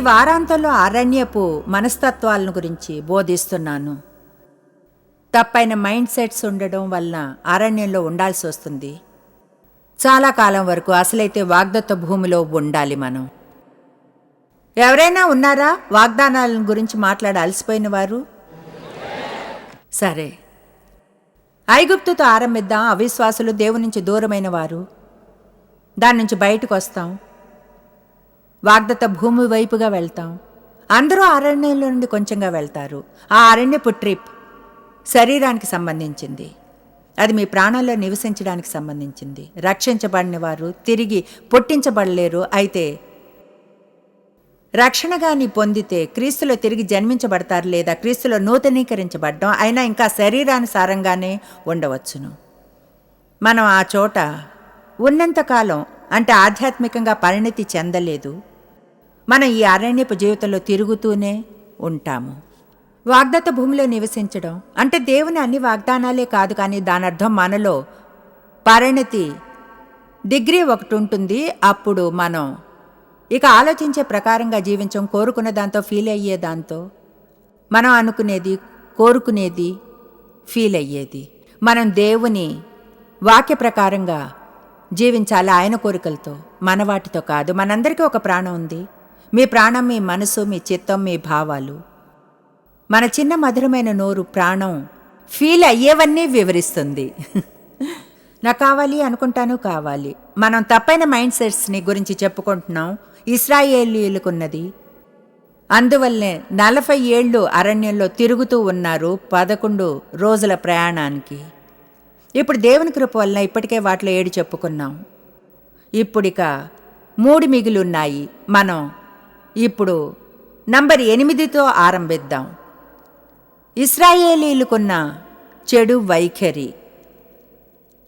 వారాంతంలో అరణ్యపు మనస్తత్వాలను గురించి బోధిస్తున్నాను. తప్పైన mind sets ఉండడం వలన అరణ్యంలో ఉండాల్సి వస్తుంది. చాలా కాలం వరకు అసలైతే వాగ్దత్త భూమిలో ఉండాలి మనం. ఎవరైనా ఉన్నారా వాగ్దానాల గురించి మాట్లాడ అలసిపోయిన వారు? సరే, ఐగుప్తుతో ఆరంభిద్దాం. అవిశ్వాసులు దేవుని నుంచి దూరమైన వారు, దాని నుంచి బయటకు వస్తాం, వాగ్దత్త భూమి వైపుగా వెళ్తాం. అందరూ అరణ్యంలో నుండి కొంచెంగా వెళ్తారు. ఆ అరణ్యపు ట్రిప్ శరీరానికి సంబంధించింది, అది మీ ప్రాణాల్లో నివసించడానికి సంబంధించింది. రక్షించబడిన వారు తిరిగి పుట్టించబడలేరు. అయితే రక్షణగాని పొందితే క్రీస్తులో తిరిగి జన్మించబడతారు, లేదా క్రీస్తులో నూతనీకరించబడ్డం. అయినా ఇంకా శరీరానుసారంగానే ఉండవచ్చును. మనం ఆ చోట ఉన్నంతకాలం, అంటే ఆధ్యాత్మికంగా పరిణతి చెందలేదు. మనం ఈ అరణ్యపు జీవితంలో తిరుగుతూనే ఉంటాము. వాగ్దత్త భూమిలో నివసించడం అంటే దేవుని అన్ని వాగ్దానాలే కాదు, కానీ దాని అర్థం మనలో పరిణతి డిగ్రీ ఒకటి ఉంటుంది. అప్పుడు మనం ఇక ఆలోచించే ప్రకారంగా జీవించం, కోరుకున్న దాంతో ఫీల్ అయ్యే దాంతో, మనం అనుకునేది, కోరుకునేది, ఫీల్ అయ్యేది. మనం దేవుని వాక్య ప్రకారంగా జీవించాలి, ఆయన కోరికలతో, మన వాటితో కాదు. మనందరికీ ఒక ప్రాణం ఉంది. మీ ప్రాణం మీ మనసు, మీ చిత్తం, మీ భావాలు. మన చిన్న మధురమైన నోరు ప్రాణం ఫీల్ అయ్యేవన్నీ వివరిస్తుంది. నాకు కావాలి అనుకుంటాను, కావాలి. మనం తప్పైన మైండ్ సెట్స్ని గురించి చెప్పుకుంటున్నాం. ఇశ్రాయేలీయులకున్నది. అందువల్లనే 40 ఏళ్ళు అరణ్యంలో తిరుగుతూ ఉన్నారు 11 రోజుల ప్రయాణానికి. ఇప్పుడు దేవుని కృప వలన ఇప్పటికే వాటిలో 7 చెప్పుకున్నాం. ఇప్పుడిక 3 మిగిలి ఉన్నాయి. మనం ఇప్పుడు నంబర్ 8తో ఆరంభిద్దాం. ఇశ్రాయేలీయులకున్న చెడు వైఖరి,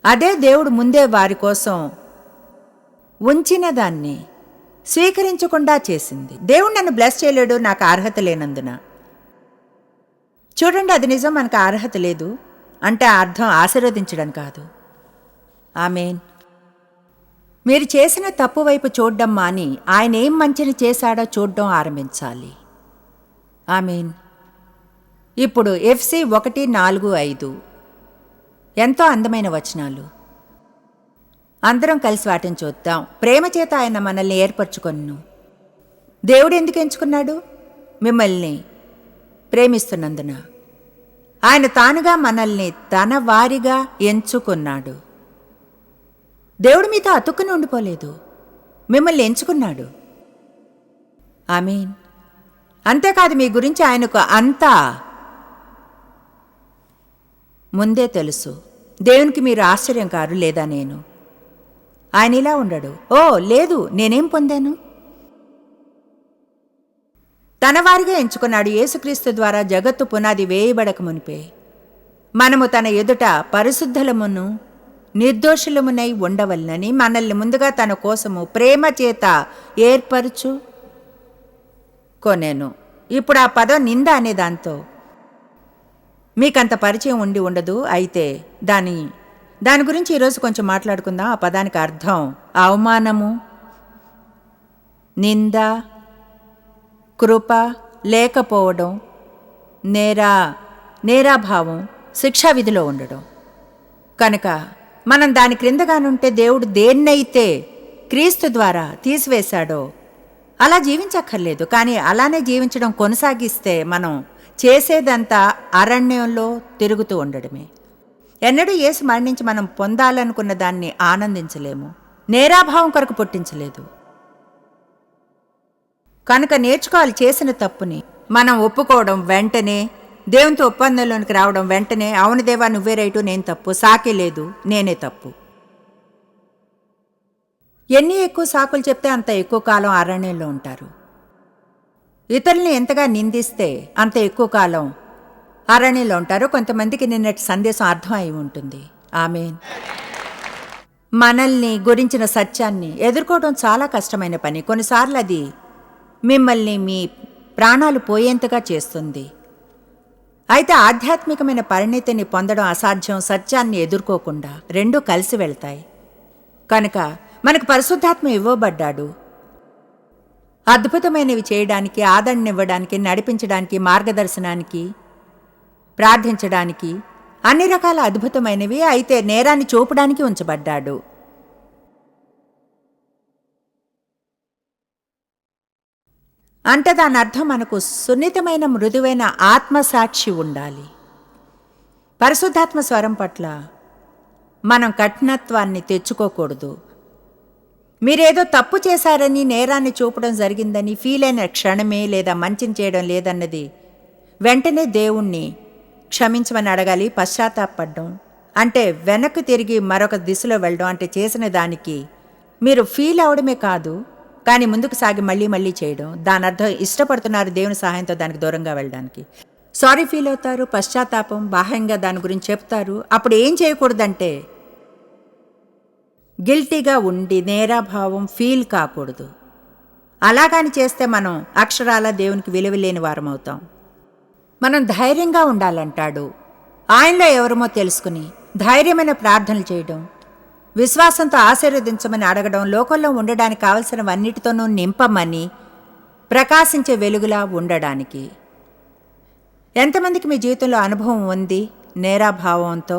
అదే దేవుడు ముందే వారి కోసం ఉంచిన దాన్ని స్వీకరించకుండా చేసింది. దేవుడు నన్ను బ్లెస్ చేయలేడు, నాకు అర్హత లేనందున. చూడండి, అది నిజం. మనకు అర్హత లేదు అంటే అర్థం ఆశీర్వదించడం కాదు. ఆమేన్. మీరు చేసిన తప్పు వైపు చూడడం మాని ఆయన ఏం మంచిని చేశాడో చూడడం ఆరంభించాలి. ఆమేన్. ఇప్పుడు FC 1:4-5 ఎంతో అందమైన వచనాలు. అందరం కలిసి వాటిని చూద్దాం. ప్రేమ చేత ఆయన మనల్ని ఏర్పరచుకొను. దేవుడు ఎందుకు ఎంచుకున్నాడు? మిమ్మల్ని ప్రేమిస్తున్నందున. ఆయన తానుగా మనల్ని తన వారిగా ఎంచుకున్నాడు. దేవుడు మీతో అతుక్కుని ఉండిపోలేదు, మిమ్మల్ని ఎంచుకున్నాడు. ఆమేన్. అంతేకాదు, మీ గురించి ఆయనకు అంతా ముందే తెలుసు. దేవునికి మీరు ఆశ్చర్యం కారు, లేదా నేను. ఆయన ఇలా ఉండడు. ఓ లేదు, నేనేం పొందాను? తన వారిగా ఎంచుకున్నాడు. యేసుక్రీస్తు ద్వారా జగత్తు పునాది వేయబడక మునిపే మనము తన ఎదుట పరిశుద్ధలమును నిర్దోషులమునై ఉండవలనని మనల్ని ముందుగా తన కోసము ప్రేమ చేత ఏర్పరచు కొనేను. ఇప్పుడు ఆ పదం నింద అనే దాంతో మీకంత పరిచయం ఉండి ఉండదు. అయితే దాని గురించి ఈరోజు కొంచెం మాట్లాడుకుందాం. ఆ పదానికి అర్థం అవమానము, నింద, కృప లేకపోవడం, నేరాభావం, శిక్షా విధిలో ఉండడం. కనుక మనం దాని క్రిందగానుంటే దేవుడు దేన్నైతే క్రీస్తు ద్వారా తీసివేశాడో అలా జీవించక్కర్లేదు. కానీ అలానే జీవించడం కొనసాగిస్తే మనం చేసేదంతా అరణ్యంలో తిరుగుతూ ఉండడమే. ఎన్నడూ యేసు మరణించి మనం పొందాలనుకున్న దాన్ని ఆనందించలేము. నేరాభావం కొరకు పుట్టించలేదు. కనుక నేర్చుకోవాలి. చేసిన తప్పుని మనం ఒప్పుకోవడం, వెంటనే దేవునితో ఒప్పందంలోనికి రావడం, వెంటనే అవును దేవా నువ్వే రైటు, నేను తప్పు, సాకే లేదు, నేనే తప్పు. ఎన్ని ఎక్కువ సాకులు చెప్తే అంత ఎక్కువ కాలం అరణ్యంలో ఉంటారు. ఇతరుల్ని ఎంతగా నిందిస్తే అంత ఎక్కువ కాలం అరణ్యంలో ఉంటారు. కొంతమందికి నిన్నటి సందేశం అర్థం అయి ఉంటుంది. ఆమేన్. మనల్ని గురించిన సత్యాన్ని ఎదుర్కోవడం చాలా కష్టమైన పని. కొన్నిసార్లు అది మిమ్మల్ని మీ ప్రాణాలు పోయేంతగా చేస్తుంది. అయితే ఆధ్యాత్మికమైన పరిణతిని పొందడం అసాధ్యం సత్యాన్ని ఎదుర్కోకుండా. రెండూ కలిసి వెళ్తాయి. కనుక మనకు పరిశుద్ధాత్మ ఇవ్వబడ్డాడు. అద్భుతమైనవి చేయడానికి, ఆదరణనివ్వడానికి, నడిపించడానికి, మార్గదర్శనానికి, ప్రార్థించడానికి, అన్ని రకాల అద్భుతమైనవి. అయితే నేరాన్ని చూపడానికి ఉంచబడ్డాడు. అంటే దాని అర్థం మనకు సున్నితమైన మృదువైన ఆత్మసాక్షి ఉండాలి. పరిశుద్ధాత్మ స్వరం పట్ల మనం కఠినత్వాన్ని తెచ్చుకోకూడదు. మీరేదో తప్పు చేశారని, నేరాన్ని చూపడం జరిగిందని ఫీల్ అయిన క్షణమే, లేదా మంచిని చేయడం లేదన్నది వెంటనే దేవుణ్ణి క్షమించమని అడగాలి. పశ్చాత్తాపడడం అంటే వెనక్కి తిరిగి మరొక దిశలో వెళ్ళడం. అంటే చేసిన దానికి మీరు ఫీల్ అవడమే కాదు, కానీ ముందుకు సాగి మళ్ళీ మళ్ళీ చేయడం. దాని అర్థం ఇష్టపడుతున్నారు దేవుని సహాయంతో దానికి దూరంగా వెళ్ళడానికి. సారీ ఫీల్ అవుతారు, పశ్చాత్తాపం, బాహ్యంగా దాని గురించి చెప్తారు. అప్పుడు ఏం చేయకూడదంటే గిల్టీగా ఉండి నేరాభావం ఫీల్ కాకూడదు. అలాగని చేస్తే మనం అక్షరాల దేవునికి విలువలేని వారం అవుతాం. మనం ధైర్యంగా ఉండాలంటాడు. ఆయనలో ఎవరమో తెలుసుకుని ధైర్యమైన ప్రార్థనలు చేయడం, విశ్వాసంతో ఆశీర్వదించమని అడగడం, లోకంలో ఉండడానికి కావలసినవన్నిటితోనూ నింపమని, ప్రకాశించే వెలుగులా ఉండడానికి. ఎంతమందికి మీ జీవితంలో అనుభవం ఉంది నేరాభావంతో?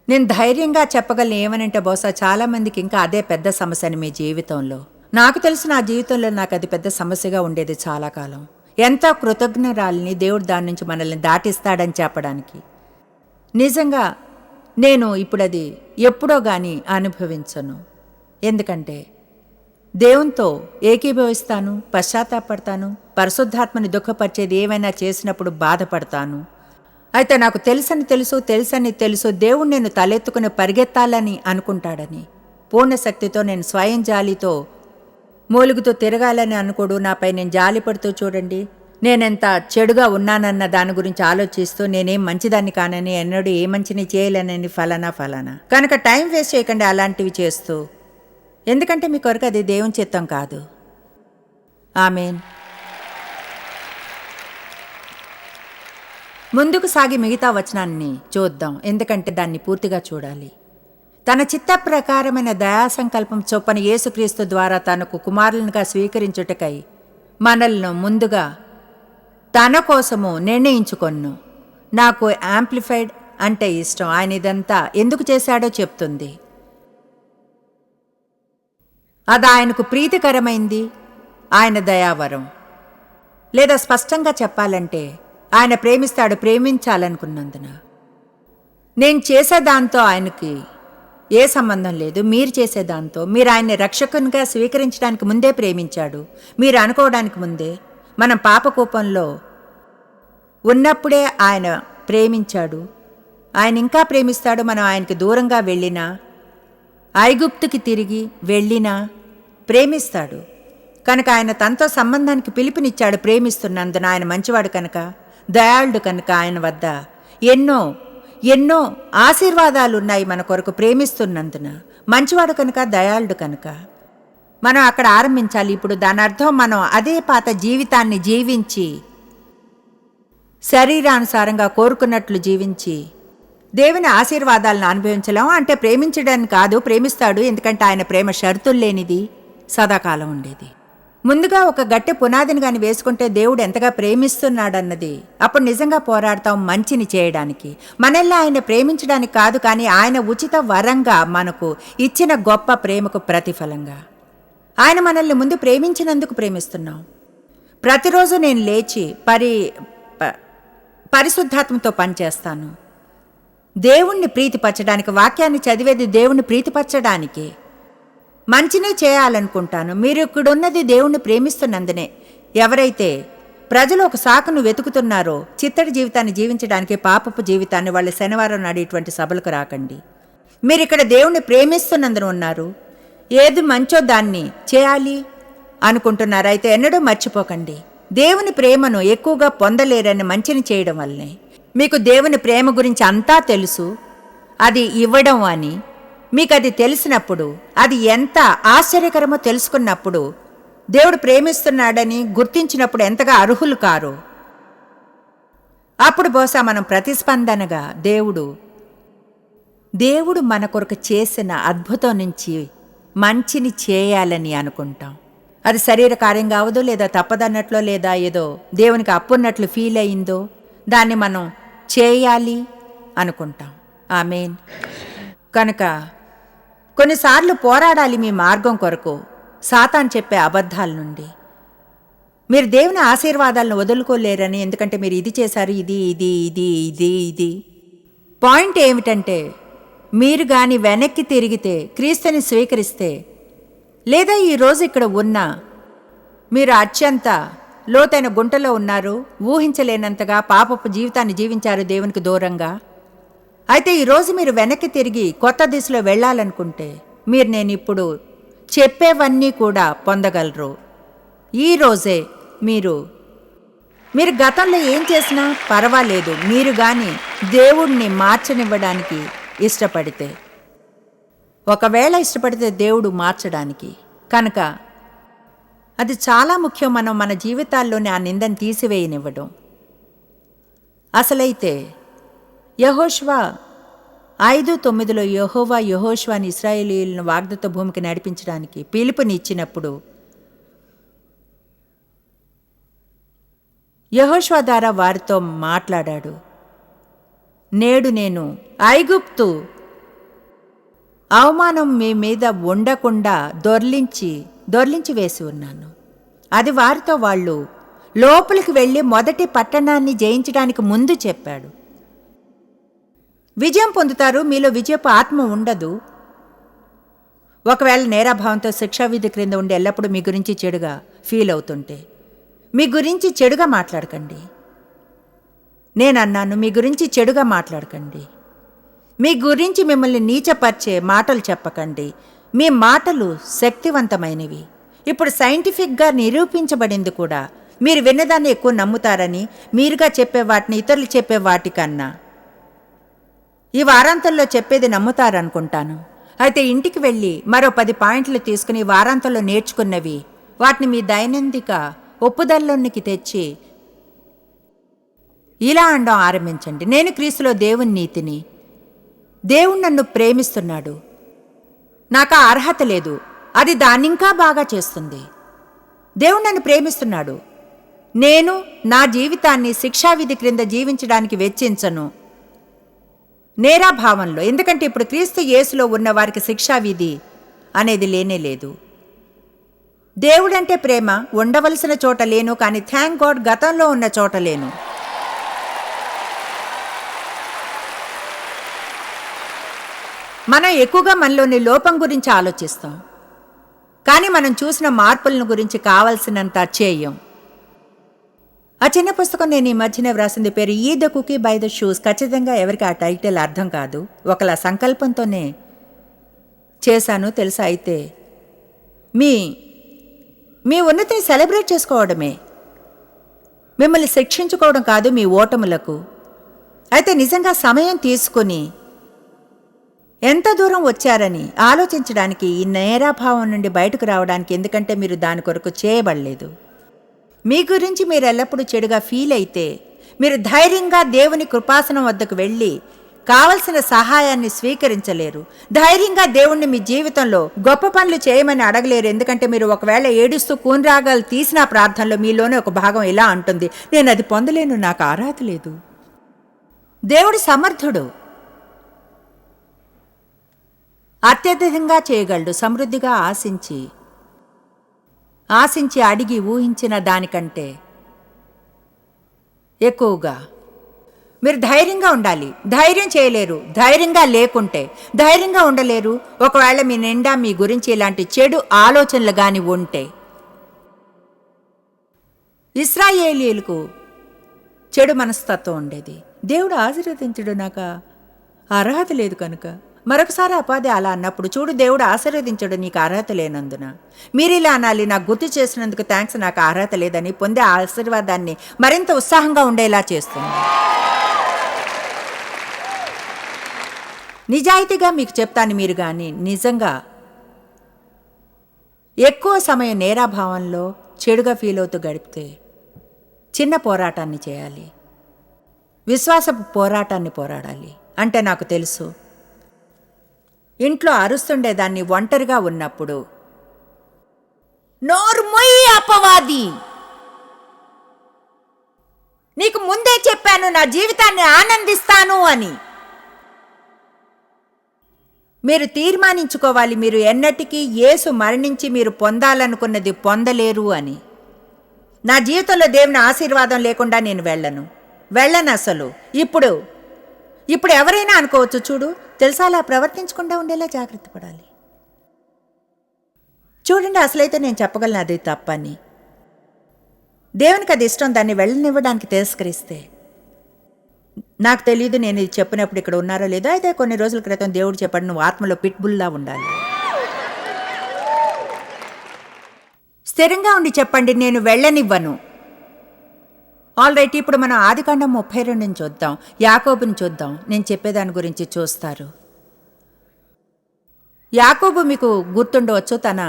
నేను ధైర్యంగా చెప్పగలను ఏమనంటే బహుశా చాలామందికి ఇంకా అదే పెద్ద సమస్యని మీ జీవితంలో. నాకు తెలిసి నా జీవితంలో నాకు అది పెద్ద సమస్యగా ఉండేది చాలా కాలం. ఎంతో కృతజ్ఞరాలని దేవుడు దాని నుంచి మనల్ని దాటిస్తాడని చెప్పడానికి. నిజంగా నేను ఇప్పుడు అది ఎప్పుడో కానీ అనుభవించను. ఎందుకంటే దేవునితో ఏకీభవిస్తాను, పశ్చాత్తాపడతాను, పరిశుద్ధాత్మని దుఃఖపరిచేది ఏమైనా చేసినప్పుడు బాధపడతాను. అయితే నాకు తెలుసని తెలుసు దేవుడు నేను తలెత్తుకుని పరిగెత్తాలని అనుకుంటాడని. పూర్ణ శక్తితో నేను స్వయం జాలితో మూలుగుతూ తిరగాలని అనుకోడు. నాపై నేను జాలి పడుతూ చూడండి, నేనెంత చెడుగా ఉన్నానన్న దాని గురించి ఆలోచిస్తూ నేనేం మంచిదాన్ని కానని, ఎన్నడూ ఏ మంచిని చేయలేనని, ఫలానా. కనుక టైం వేస్ట్ చేయకండి అలాంటివి చేస్తూ. ఎందుకంటే మీ కొరకు అది దేవుని చిత్తం కాదు. ఆమేన్. ముందుకు సాగి మిగతా వచనాన్ని చూద్దాం, ఎందుకంటే దాన్ని పూర్తిగా చూడాలి. తన చిత్త ప్రకారమైన దయాసంకల్పం చొప్పన యేసుక్రీస్తు ద్వారా తనకు కుమారులనుగా స్వీకరించుటకై మనల్ని ముందుగా తన కోసము నిర్ణయించుకొన్ను. నాకు యాంప్లిఫైడ్ అంటే ఇష్టం. ఆయన ఇదంతా ఎందుకు చేశాడో చెప్తుంది. అది ఆయనకు ప్రీతికరమైంది, ఆయన దయావరం. లేదా స్పష్టంగా చెప్పాలంటే ఆయన ప్రేమిస్తాడు, ప్రేమించాలనుకున్నందున. నేను చేసేదాంతో ఆయనకి ఏ సంబంధం లేదు. మీరు చేసేదాంతో, మీరు ఆయన్ని రక్షకునిగా స్వీకరించడానికి ముందే ప్రేమించాడు. మీరు అనుకోవడానికి ముందే, మనం పాపకూపంలో ఉన్నప్పుడే ఆయన ప్రేమించాడు. ఆయన ఇంకా ప్రేమిస్తాడు. మనం ఆయనకి దూరంగా వెళ్ళినా, ఐగుప్తుకి తిరిగి వెళ్ళినా ప్రేమిస్తాడు. కనుక ఆయన తనతో సంబంధానికి పిలుపునిచ్చాడు. ప్రేమిస్తున్నందున ఆయన మంచివాడు కనుక, దయాళుడు కనుక ఆయన వద్ద ఎన్నో ఆశీర్వాదాలు ఉన్నాయి మన కొరకు. ప్రేమిస్తున్నందున మంచివాడు కనుక, దయాళుడు కనుక మనం అక్కడ ఆరంభించాలి. ఇప్పుడు దాని అర్థం మనం అదే పాత జీవితాన్ని జీవించి, శరీరానుసారంగా కోరుకున్నట్లు జీవించి దేవుని ఆశీర్వాదాలను అనుభవించలేం. అంటే ప్రేమించడానికి కాదు, ప్రేమిస్తాడు. ఎందుకంటే ఆయన ప్రేమ షరతులు లేనిది, సదాకాలం ఉండేది. ముందుగా ఒక గట్టి పునాదిని కానీ వేసుకుంటే దేవుడు ఎంతగా ప్రేమిస్తున్నాడన్నది అప్పుడు నిజంగా పోరాడతాం మంచిని చేయడానికి. మనల్ని ఆయన ప్రేమించడానికి కాదు, కానీ ఆయన ఉచిత వరంగా మనకు ఇచ్చిన గొప్ప ప్రేమకు ప్రతిఫలంగా ఆయన మనల్ని ముందు ప్రేమించినందుకు ప్రేమిస్తున్నాం. ప్రతిరోజు నేను లేచి పరిశుద్ధాత్మతో పనిచేస్తాను. దేవుణ్ణి ప్రీతిపరచడానికి, వాక్యాన్ని చదివేది దేవుణ్ణి ప్రీతిపరచడానికి, మంచినే చేయాలనుకుంటాను. మీరు ఇక్కడున్నది దేవుణ్ణి ప్రేమిస్తున్నందునే. ఎవరైతే ప్రజలు ఒక సాకును వెతుకుతున్నారో చిత్తడి జీవితాన్ని జీవించడానికి, పాపపు జీవితాన్ని, వాళ్ళ శనివారం నాడు ఇటువంటి సభలకు రాకండి. మీరు ఇక్కడ దేవుణ్ణి ప్రేమిస్తున్నందున ఉన్నారు. ఏది మంచో దాన్ని చేయాలి అనుకుంటున్నారు. అయితే ఎన్నడూ మర్చిపోకండి, దేవుని ప్రేమను ఎక్కువగా పొందలేరని మంచిని చేయడం వల్లనే. మీకు దేవుని ప్రేమ గురించి అంతా తెలుసు, అది ఇవ్వడం అని. మీకు అది తెలిసినప్పుడు, అది ఎంత ఆశ్చర్యకరమో తెలుసుకున్నప్పుడు, దేవుడు ప్రేమిస్తున్నాడని గుర్తించినప్పుడు ఎంతగా అర్హులు కారో, అప్పుడు బహుశా మనం ప్రతిస్పందనగా దేవుడు మన కొరకు చేసిన అద్భుతం నుంచి మంచిని చేయాలని అనుకుంటాం. అది శరీర కార్యం కావదో, లేదా తప్పదన్నట్లో, లేదా ఏదో దేవునికి అప్పున్నట్లు ఫీల్ అయిందో దాన్ని మనం చేయాలి అనుకుంటాం. ఆమేన్. కనుక కొన్నిసార్లు పోరాడాలి మీ మార్గం కొరకు సాతాను చెప్పే అబద్ధాల నుండి. మీరు దేవుని ఆశీర్వాదాలను వదులుకోలేరని, ఎందుకంటే మీరు ఇది చేశారు, ఇది ఇది ఇది ఇది ఇది. పాయింట్ ఏమిటంటే, మీరు గాని వెనక్కి తిరిగితే, క్రీస్తుని స్వీకరిస్తే, లేదా ఈరోజు ఇక్కడ ఉన్నా మీరు అత్యంత లోతైన గుంటలో ఉన్నారు, ఊహించలేనంతగా పాపపు జీవితాన్ని జీవించారు దేవునికి దూరంగా. అయితే ఈరోజు మీరు వెనక్కి తిరిగి కొత్త దిశలో వెళ్ళాలనుకుంటే, నేను ఇప్పుడు చెప్పేవన్నీ కూడా పొందగలరు. ఈరోజే మీరు గతంలో ఏం చేసినా పర్వాలేదు, మీరు కానీ దేవుణ్ణి మార్చనివ్వడానికి ఇష్టపడితే, ఒకవేళ ఇష్టపడితే దేవుడు మార్చడానికి. కనుక అది చాలా ముఖ్యం. మనం మన జీవితాల్లోని ఆ నిందను తీసివేయనివ్వడం. అసలైతే యెహోషువ 5:9 యెహోవా యెహోషువని ఇశ్రాయేలీయులను వాగ్దత్త భూమికి నడిపించడానికి పిలుపునిచ్చినప్పుడు యెహోషువ ద్వారా వారితో మాట్లాడాడు. నేడు నేను ఐగుప్తు అవమానం మీ మీద ఉండకుండా దొర్లించి వేసి ఉన్నాను. అది వారితో వాళ్ళు లోపలికి వెళ్ళి మొదటి పట్టణాన్ని జయించడానికి ముందు చెప్పాడు. విజయం పొందుతారు, మీలో విజయపు ఆత్మ ఉండదు. ఒకవేళ నేరాభావంతో శిక్షావిధి క్రింద ఉండి ఎల్లప్పుడూ మీ గురించి చెడుగా ఫీల్ అవుతుంటే, మీ గురించి చెడుగా మాట్లాడకండి. నేనన్నాను, మీ గురించి చెడుగా మాట్లాడకండి. మీ గురించి మిమ్మల్ని నీచపరిచే మాటలు చెప్పకండి. మీ మాటలు శక్తివంతమైనవి. ఇప్పుడు సైంటిఫిక్గా నిరూపించబడింది కూడా. మీరు విన్నదాన్ని ఎక్కువ నమ్ముతారని, మీరుగా చెప్పే వాటిని ఇతరులు చెప్పే వాటికన్నా ఈ వారాంతంలో చెప్పేది నమ్ముతారనుకుంటాను. అయితే ఇంటికి వెళ్ళి మరో 10 పాయింట్లు తీసుకుని వారాంతంలో నేర్చుకున్నవి వాటిని మీ దైనందిక ఒప్పుదలలోనికి తెచ్చి ఇలా అనడం ఆరంభించండి. నేను క్రీస్తులో దేవుని నీతిని. దేవుడు నన్ను ప్రేమిస్తున్నాడు. నాకు ఆ అర్హత లేదు, అది దాన్నింకా బాగా చేస్తుంది. దేవుడు నన్ను ప్రేమిస్తున్నాడు. నేను నా జీవితాన్ని శిక్షావిధి క్రింద జీవించడానికి వెచ్చించను, నేరాభావంలో. ఎందుకంటే ఇప్పుడు క్రీస్తు యేసులో ఉన్న వారికి శిక్షావిధి అనేది లేనే లేదు. దేవుడంటే ప్రేమ. ఉండవలసిన చోట లేను, కానీ థ్యాంక్ గాడ్ గతంలో ఉన్న చోట లేను. మనం ఎక్కువగా మనలోని లోపం గురించి ఆలోచిస్తాం, కానీ మనం చూసిన మార్పులను గురించి కావలసినంత చేయం. ఆ చిన్న పుస్తకం నేను ఈ మధ్యనే వ్రాసింది, పేరు ఈ the cookie by the shoes. ఖచ్చితంగా ఎవరికి ఆ టైటిల్ అర్థం కాదు. ఒకలా సంకల్పంతోనే చేశాను తెలుసా. అయితే మీ ఉన్నతిని సెలబ్రేట్ చేసుకోవడమే, మిమ్మల్ని శిక్షించుకోవడం కాదు మీ ఓటములకు. అయితే నిజంగా సమయం తీసుకుని ఎంత దూరం వచ్చారని ఆలోచించడానికి, ఈ నేరాభావం నుండి బయటకు రావడానికి. ఎందుకంటే మీరు దాని కొరకు చేయబడలేదు. మీ గురించి మీరు ఎల్లప్పుడూ చెడుగా ఫీల్ అయితే, మీరు ధైర్యంగా దేవుని కృపాసనం వద్దకు వెళ్ళి కావలసిన సహాయాన్ని స్వీకరించలేరు. ధైర్యంగా దేవుణ్ణి మీ జీవితంలో గొప్ప పనులు చేయమని అడగలేరు. ఎందుకంటే మీరు ఒకవేళ ఏడుస్తూ కూన్రాగాలు తీసిన ప్రార్థనలో మీలోనే ఒక భాగం ఇలా అంటుంది, నేను అది పొందలేను, నాకు అర్హత లేదు. దేవుడు సమర్థుడు, అత్యధికంగా చేయగలడు. సమృద్ధిగా ఆశించి అడిగి ఊహించిన దానికంటే ఎక్కువగా మీరు ధైర్యంగా ఉండాలి. ధైర్యం చేయలేరు, ధైర్యంగా లేకుంటే ధైర్యంగా ఉండలేరు. ఒకవేళ మీ నిండా మీ గురించి ఇలాంటి చెడు ఆలోచనలు గాని ఉంటే. ఇశ్రాయేలీయులకు చెడు మనస్తత్వం ఉండేది. దేవుడు ఆశీర్వదించడు, నాకు అర్హత లేదు కనుక. మరొకసారి అపాది అలా అన్నప్పుడు, చూడు దేవుడు ఆశీర్వదించడు నీకు అర్హత లేనందున. మీరు ఇలా అనాలి, నాకు గుర్తు చేసినందుకు థ్యాంక్స్, నాకు అర్హత లేదని. పొందే ఆశీర్వాదాన్ని మరింత ఉత్సాహంగా ఉండేలా చేస్తుంది. నిజాయితీగా మీకు చెప్తాను, మీరు కానీ నిజంగా ఎక్కువ సమయం నేరాభావంలో చెడుగా ఫీల్ అవుతూ గడిపితే చిన్న పోరాటాన్ని చేయాలి. విశ్వాసపు పోరాటాన్ని పోరాడాలి. అంటే నాకు తెలుసు, ఇంట్లో అరుస్తుండేదాన్ని ఒంటరిగా ఉన్నప్పుడు నోరు మొయ్యి అపవాది. నీకు ముందే చెప్పాను నా జీవితాన్ని ఆనందిస్తాను అని. మీరు తీర్మానించుకోవాలి, మీరు ఎన్నటికీ యేసు మరణించి మీరు పొందాలనుకున్నది పొందలేరు అని. నా జీవితంలో దేవుని ఆశీర్వాదం లేకుండా నేను వెళ్ళను అసలు. ఇప్పుడు ఎవరైనా అనుకోవచ్చు, చూడు తెలుసా అలా ప్రవర్తించకుండా ఉండేలా జాగ్రత్త పడాలి. చూడండి, అసలైతే నేను చెప్పగలను అది తప్పని. దేవునికి అది ఇష్టం, దాన్ని వెళ్ళనివ్వడానికి తిరస్కరిస్తే. నాకు తెలియదు నేను ఇది చెప్పినప్పుడు ఇక్కడ ఉన్నారో లేదో. అయితే కొన్ని రోజుల క్రితం దేవుడు చెప్పాడు, నువ్వు ఆత్మలో పిట్బుల్లా ఉండాలి. స్థిరంగా ఉండి చెప్పండి, నేను వెళ్ళనివ్వను. ఆల్ రైట్, ఇప్పుడు మనం ఆదికాండం 32 చూద్దాం, యాకోబుని చూద్దాం. నేను చెప్పేదాని గురించి చూస్తారు. యాకోబు మీకు గుర్తుండవచ్చు, తన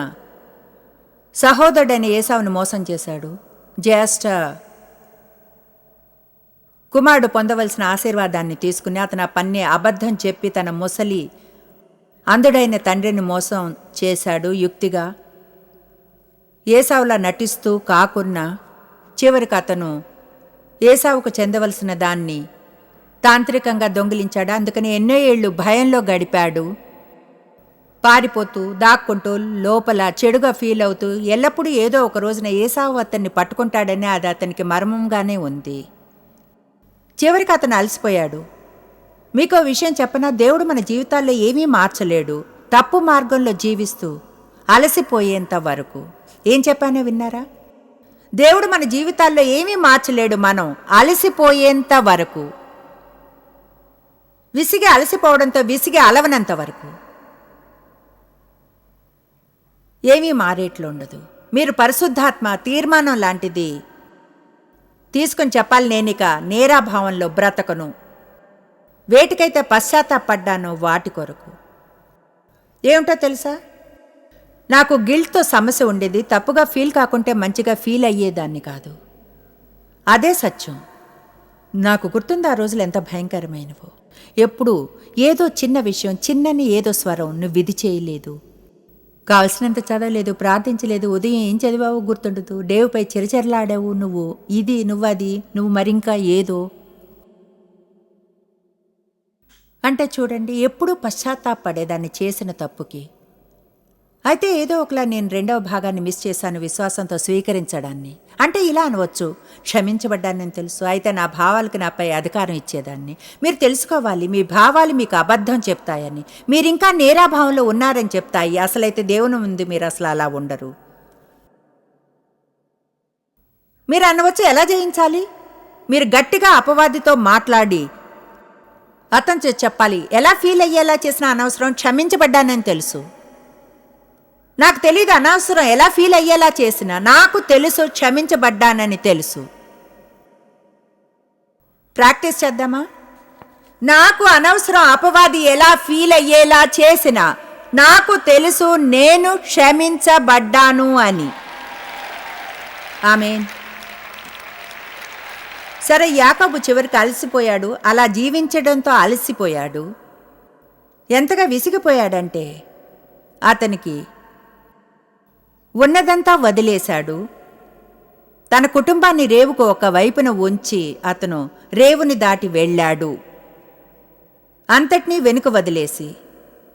సహోదరుడైన ఏసావును మోసం చేశాడు. జ్యేష్ఠ కుమారుడు పొందవలసిన ఆశీర్వాదాన్ని తీసుకుని అతను ఆ పన్ని అబద్ధం చెప్పి తన ముసలి అంధుడైన తండ్రిని మోసం చేశాడు యుక్తిగా. ఏసావులా నటిస్తూ కాకున్నా చివరికి అతను ఏసావుకు చెందవలసిన దాన్ని తాంత్రికంగా దొంగిలించాడు. అందుకని ఎన్నో ఏళ్ళు భయంలో గడిపాడు, పారిపోతూ దాక్కుంటూ లోపల చెడుగా ఫీల్ అవుతూ. ఎల్లప్పుడూ ఏదో ఒక రోజున ఏసావు అతన్ని పట్టుకుంటాడని అది అతనికి మర్మంగానే ఉంది. చివరికి అతను అలసిపోయాడు. మీకో విషయం చెప్పనా, దేవుడు మన జీవితాల్లో ఏమీ మార్చలేడు తప్పు మార్గంలో జీవిస్తూ అలసిపోయేంత వరకు. ఏం చెప్పానో విన్నారా? దేవుడు మన జీవితాల్లో ఏమీ మార్చలేడు మనం అలసిపోయేంత వరకు. విసిగి అలసిపోవడంతో విసిగి అలవనంత వరకు ఏమీ మారేట్లు ఉండదు. మీరు పరిశుద్ధాత్మ తీర్మానం లాంటిది తీసుకుని చెప్పాలి, నేనిక నేరాభావంలో బ్రతకను, వేటికైతే పశ్చాత్తాపడ్డానో వాటి కొరకు. ఏమిటో తెలుసా, నాకు గిల్ట్తో సమస్య ఉండేది. తప్పుగా ఫీల్ కాకుంటే మంచిగా ఫీల్ అయ్యేదాన్ని కాదు. అదే సత్యం. నాకు గుర్తుంది ఆ రోజులు ఎంత భయంకరమైనవో. ఎప్పుడు ఏదో చిన్న విషయం, చిన్నని ఏదో స్వరం, నువ్వు విధి చేయలేదు, కావలసినంత చదవలేదు, ప్రార్థించలేదు, ఉదయం ఏం చదివావు గుర్తుండదు, దేవుపై చెరచెరలాడావు, నువ్వు ఇది నువ్వది, నువ్వు మరింకా ఏదో అంటే చూడండి, ఎప్పుడూ పశ్చాత్తాపడేదాన్ని చేసిన తప్పుకి. అయితే ఏదో ఒకలా నేను రెండవ భాగాన్ని మిస్ చేశాను, విశ్వాసంతో స్వీకరించడాన్ని. అంటే ఇలా అనవచ్చు, క్షమించబడ్డానని తెలుసు, అయితే నా భావాలకి నాపై అధికారం ఇచ్చేదాన్ని. మీరు తెలుసుకోవాలి, మీ భావాలు మీకు అబద్ధం చెప్తాయని, మీరింకా నేరాభావంలో ఉన్నారని చెప్తాయి. అసలైతే దేవుని ముందు మీరు అసలు అలా ఉండరు. మీరు అనవచ్చు, ఎలా జయించాలి? మీరు గట్టిగా అపవాదితో మాట్లాడి అతను చెప్పాలి, ఎలా ఫీల్ అయ్యేలా చేసినా అనవసరం, క్షమించబడ్డానని తెలుసు. నాకు తెలీదు అనవసరం ఎలా ఫీల్ అయ్యేలా చేసినా, నాకు తెలుసు క్షమించబడ్డానని తెలుసు. ప్రాక్టీస్ చేద్దామా? నాకు అనవసరం అపవాది ఎలా ఫీల్ అయ్యేలా చేసినా, నాకు తెలుసు నేను క్షమించబడ్డాను అని. ఆమేన్. సరే, యాకోబు చివరికి అలసిపోయాడు. అలా జీవించడంతో అలసిపోయాడు. ఎంతగా విసిగిపోయాడంటే అతనికి ఉన్నదంతా వదిలేశాడు. తన కుటుంబాన్ని రేవుకు ఒక వైపున ఉంచి అతను రేవుని దాటి వెళ్ళాడు. అంతటినీ వెనుక వదిలేసి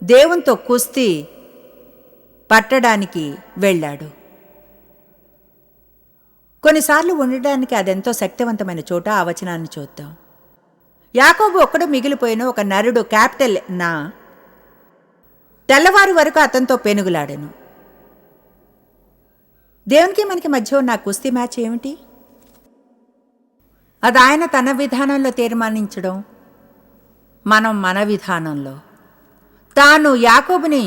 దేవునితో కుస్తీ పట్టడానికి వెళ్ళాడు. కొన్నిసార్లు ఉండడానికి అదెంతో శక్తివంతమైన చోట. ఆ వచనాన్ని చూద్దాం. యాకోబు ఒక్కడు మిగిలిపోయిన ఒక నరుడు, క్యాపిటల్ నా, తెల్లవారు వరకు అతనితో పెనుగులాడెను. దేవునికి మనకి మధ్య ఉన్న కుస్తీ మ్యాచ్ ఏమిటి? అది ఆయన తన విధానంలో తీర్మానించడం, మనం మన విధానంలో. తాను యాకోబుని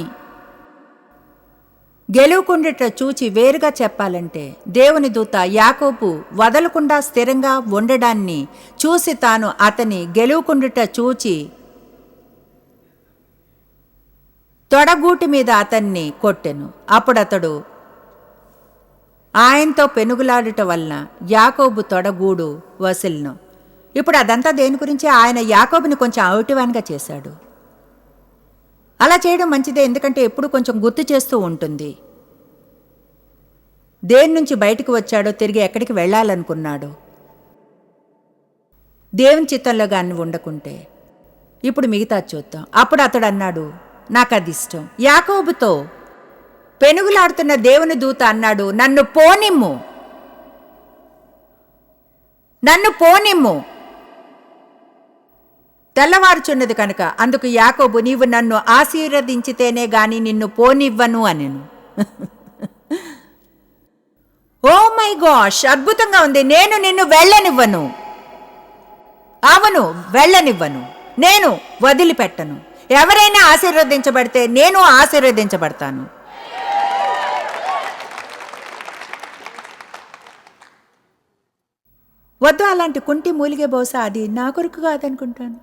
గెలువుకుండేట చూచి వేరుగా చెప్పాలంటే, దేవుని దూత యాకోబు వదలకుండా స్థిరంగా ఉండడాన్ని చూసి తాను అతని గెలువుకుండేట చూచి తొడగూటి మీద అతన్ని కొట్టెను. అప్పుడతడు ఆయనతో పెనుగులాడుట వలన యాకోబు తొడగూడు వసిల్ను. ఇప్పుడు అదంతా దేని గురించి? ఆయన యాకోబుని కొంచెం అవుటివాన్గా చేశాడు. అలా చేయడం మంచిదే, ఎందుకంటే ఎప్పుడు కొంచెం గుర్తు చేస్తూ ఉంటుంది. దేని నుంచి బయటకు వచ్చాడో, తిరిగి ఎక్కడికి వెళ్ళాలనుకున్నాడో, దేవుని చిత్తంలో కానీ ఉండకుంటే. ఇప్పుడు మిగతా చూద్దాం. అప్పుడు అతడు అన్నాడు, నాకు అది ఇష్టం. యాకోబుతో పెనుగులాడుతున్న దేవుని దూత అన్నాడు, నన్ను పోనిమ్ము, నన్ను పోనిమ్ము. తెల్లవారుచున్నది కనుక అందుకు యాకోబు, నీవు నన్ను ఆశీర్వదించితేనే గాని నిన్ను పోనివ్వను అనెను. ఓ మై గాష్, అద్భుతంగా ఉంది. నేను నిన్ను వెళ్ళనివ్వను. అవును, వెళ్ళనివ్వను. నేను వదిలిపెట్టను. ఎవరైనా ఆశీర్వదించబడితే నేను ఆశీర్వదించబడతాను. వద్దు, అలాంటి కుంటి మూలిగే. బహుశా అది నా కొరకు కాదనుకుంటాను.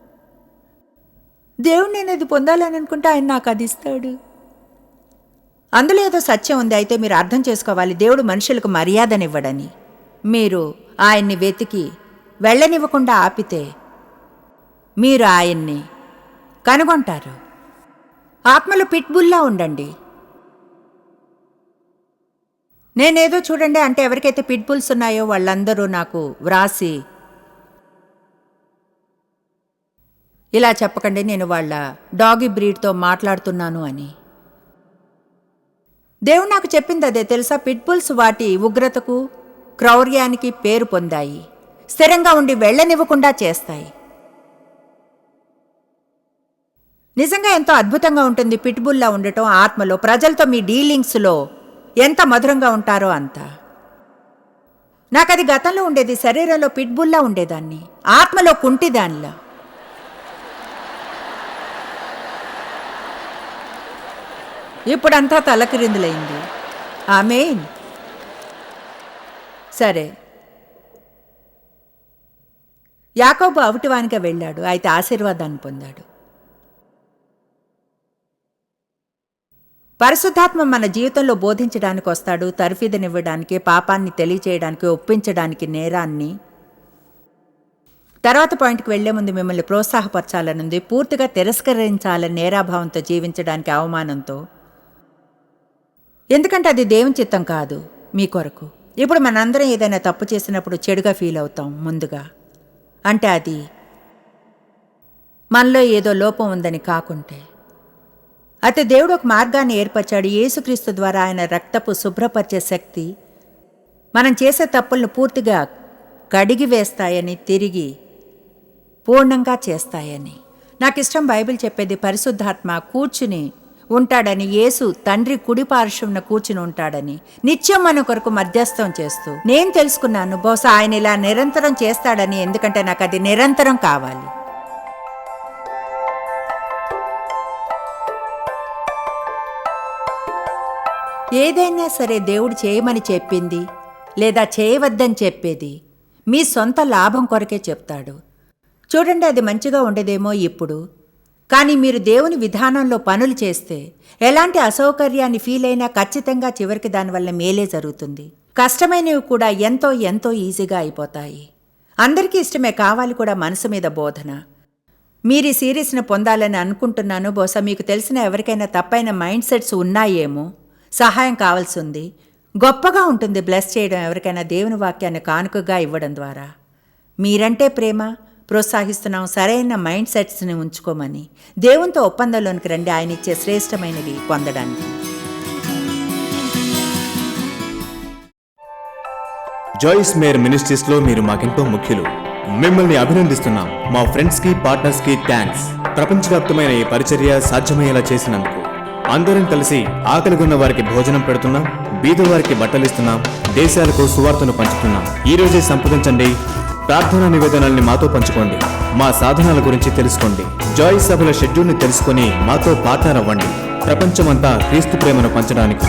దేవుడు నేను అది పొందాలని అనుకుంటే ఆయన నాకు అది ఇస్తాడు. అందులో ఏదో సత్యం ఉంది. అయితే మీరు అర్థం చేసుకోవాలి, దేవుడు మనుషులకు మర్యాదనివ్వడని. మీరు ఆయన్ని వెతికి వెళ్ళనివ్వకుండా ఆపితే మీరు ఆయన్ని కనుగొంటారు. ఆత్మలో పిట్బుల్లా ఉండండి. నేనేదో చూడండి అంటే ఎవరికైతే పిట్బుల్స్ ఉన్నాయో వాళ్ళందరూ నాకు వ్రాసి ఇలా చెప్పకండి, నేను వాళ్ళ డాగి బ్రీడ్తో మాట్లాడుతున్నాను అని. దేవుడు నాకు చెప్పింది అదే తెలుసా. పిట్బుల్స్ వాటి ఉగ్రతకు, క్రౌర్యానికి పేరు పొందాయి. స్థిరంగా ఉండి వెళ్ళనివ్వకుండా చేస్తాయి. నిజంగా ఎంతో అద్భుతంగా ఉంటుంది పిట్బుల్లా ఉండటం. ఆత్మలో ప్రజలతో మీ డీలింగ్స్లో ఎంత మధురంగా ఉంటారో అంత. నాకది గతంలో ఉండేది. శరీరంలో పిట్బుల్లా ఉండేదాన్ని, ఆత్మలో కుంటిదానిలా. ఇప్పుడంతా తలకిరిందులైంది. ఆమేన్. సరే, యాకోబు అవిటివానిగా వెళ్ళాడు, అయితే ఆశీర్వాదాన్ని పొందాడు. పరిశుద్ధాత్మ మన జీవితంలో బోధించడానికి వస్తాడు, తర్ఫీదునివ్వడానికి, పాపాన్ని తెలియచేయడానికి, ఒప్పించడానికి, నేరాన్ని. తర్వాత పాయింట్కి వెళ్లే ముందు మిమ్మల్ని ప్రోత్సాహపరచాలనుంది. పూర్తిగా తిరస్కరించాలని, నేరాభావంతో జీవించడానికి, అవమానంతో. ఎందుకంటే అది దేవుని చిత్తం కాదు మీ కొరకు. ఇప్పుడు మనందరం ఏదైనా తప్పు చేసినప్పుడు చెడుగా ఫీల్ అవుతాం ముందుగా. అంటే అది మనలో ఏదో లోపం ఉందని కాకుంటే. అయితే దేవుడు ఒక మార్గాన్ని ఏర్పరిచాడు. యేసుక్రీస్తు ద్వారా ఆయన రక్తపు శుభ్రపరిచే శక్తి మనం చేసే తప్పులను పూర్తిగా కడిగి వేస్తాయని, తిరిగి పూర్ణంగా చేస్తాయని. నాకు ఇష్టం బైబిల్ చెప్పేది, పరిశుద్ధాత్మ కూర్చుని ఉంటాడని, యేసు తండ్రి కుడి పార్శ్వంన కూర్చుని ఉంటాడని, నిత్యం మన కొరకు మధ్యస్థం చేస్తూ. నేను తెలుసుకున్నాను బహుశా ఆయన ఇలా నిరంతరం చేస్తాడని, ఎందుకంటే నాకు అది నిరంతరం కావాలి. ఏదైనా సరే దేవుడు చేయమని చెప్పింది లేదా చేయవద్దని చెప్పేది మీ సొంత లాభం కొరకే చెప్తాడు. చూడండి, అది మంచిగా ఉండేదేమో ఇప్పుడు, కానీ మీరు దేవుని విధానంలో పనులు చేస్తే ఎలాంటి అసౌకర్యాన్ని ఫీల్ అయినా ఖచ్చితంగా చివరికి దానివల్ల మేలే జరుగుతుంది. కష్టమైనవి కూడా ఎంతో ఎంతో ఈజీగా అయిపోతాయి. అందరికీ ఇష్టమే, కావాలి కూడా మనసు మీద బోధన. మీరు ఈ సిరీస్ను పొందాలని అనుకుంటున్నాను. బహుశా మీకు తెలిసిన ఎవరికైనా తప్పైన మైండ్ సెట్స్ ఉన్నాయేమో, సహాయం కావాల్సి ఉంది. గొప్పగా ఉంటుంది బ్లెస్ చేయడం, ఎవరికైనా దేవుని వాక్యాన్ని కానుకగా ఇవ్వడం ద్వారా. మీరంటే ప్రేమ, ప్రోత్సహిస్తున్నాం సరైన మైండ్ సెట్స్ని ఉంచుకోమని. దేవునితో ఒప్పందంలోనికి రండి, ఆయన ఇచ్చే శ్రేష్టమైనవి పొందడానికి. జాయిస్ మేయర్ మినిస్ట్రీస్లో మీరు మాకెంతో ముఖ్యులు. మిమ్మల్ని అభినందిస్తున్నాం. మా ఫ్రెండ్స్కి, పార్ట్నర్స్కి థ్యాంక్స్. ప్రపంచవ్యాప్తమైన ఈ పరిచర్య సాధ్యమయ్యేలా చేసినందుకు. అందరం కలిసి ఆకలిగొన్న వారికి భోజనం పెడుతున్నాం, బీదవారికి బట్టలిస్తున్నాం, దేశాలకు సువార్తను పంచుతున్నాం. ఈ రోజే సంప్రదించండి. ప్రార్థనా నివేదనల్ని మాతో పంచుకోండి. మా సాధనాల గురించి తెలుసుకోండి. జాయిస్ సభల షెడ్యూల్ని తెలుసుకొని మాతో పార్ట్నర్ అవ్వండి. ప్రపంచమంతా క్రీస్తు ప్రేమను పంచడానికి.